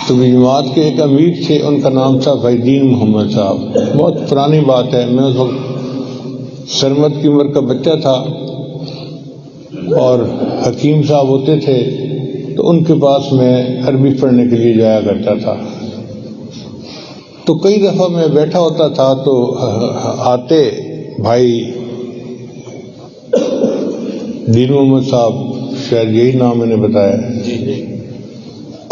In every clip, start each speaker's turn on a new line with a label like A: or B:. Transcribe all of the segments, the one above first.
A: تو جماعت کے ایک امیر تھے، ان کا نام تھا فیضین محمد صاحب. بہت پرانی بات ہے، میں اس وقت سرمد کی عمر کا بچہ تھا اور حکیم صاحب ہوتے تھے تو ان کے پاس میں عربی پڑھنے کے لیے جایا کرتا تھا. تو کئی دفعہ میں بیٹھا ہوتا تھا تو آتے بھائی دین محمد صاحب، شاید یہی نام میں نے بتایا،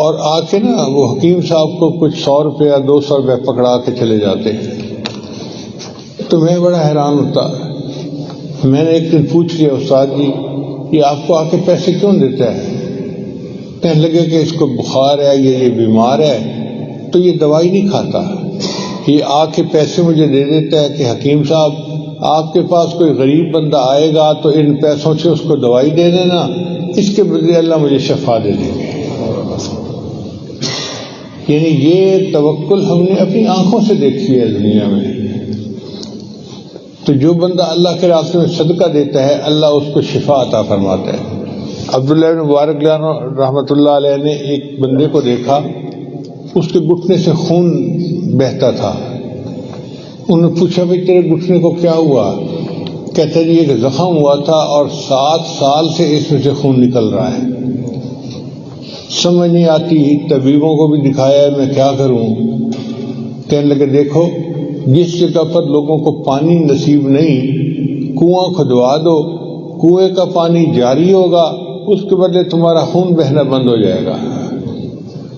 A: اور آ کے نا وہ حکیم صاحب کو کچھ 100 روپیہ 200 روپیہ پکڑا کے چلے جاتے. تو میں بڑا حیران ہوتا. میں نے ایک دن پوچھ لیا، استاد جی یہ آپ کو آ کے پیسے کیوں دیتا ہے؟ کہنے لگے کہ اس کو بخار ہے، یہ بیمار ہے تو یہ دوائی نہیں کھاتا، یہ آ کے پیسے مجھے دے دیتا ہے کہ حکیم صاحب آپ کے پاس کوئی غریب بندہ آئے گا تو ان پیسوں سے اس کو دوائی دے دینا، اس کے بدلے اللہ مجھے شفا دے دیں گے. یعنی یہ توکل ہم نے اپنی آنکھوں سے دیکھی ہے دنیا میں. تو جو بندہ اللہ کے راستے میں صدقہ دیتا ہے اللہ اس کو شفا عطا فرماتا ہے. عبداللہ بن مبارک رحمۃ اللہ علیہ نے ایک بندے کو دیکھا، اس کے گھٹنے سے خون بہتا تھا. انہوں نے پوچھا بھائی تیرے گھٹنے کو کیا ہوا؟ کہتا جی ایک زخم ہوا تھا اور 7 سال سے اس میں سے خون نکل رہا ہے. سمجھ نہیں آتی، طبیبوں کو بھی دکھایا ہے، میں کیا کروں؟ کہنے لگے دیکھو جس جگہ پر لوگوں کو پانی نصیب نہیں، کنواں کھدوا دو، کنویں کا پانی جاری ہوگا، اس کے بدلے تمہارا خون بہنا بند ہو جائے گا.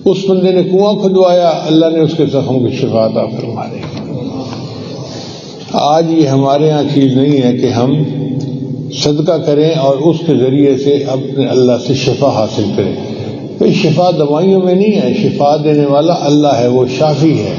A: اس بندے نے کنواں کھدوایا، اللہ نے اس کے زخم کی شفا عطا فرما دی. آج یہ ہمارے ہاں چیز نہیں ہے کہ ہم صدقہ کریں اور اس کے ذریعے سے اپنے اللہ سے شفا حاصل کریں. بھئی شفا دوائیوں میں نہیں ہے، شفا دینے والا اللہ ہے، وہ شافی ہے.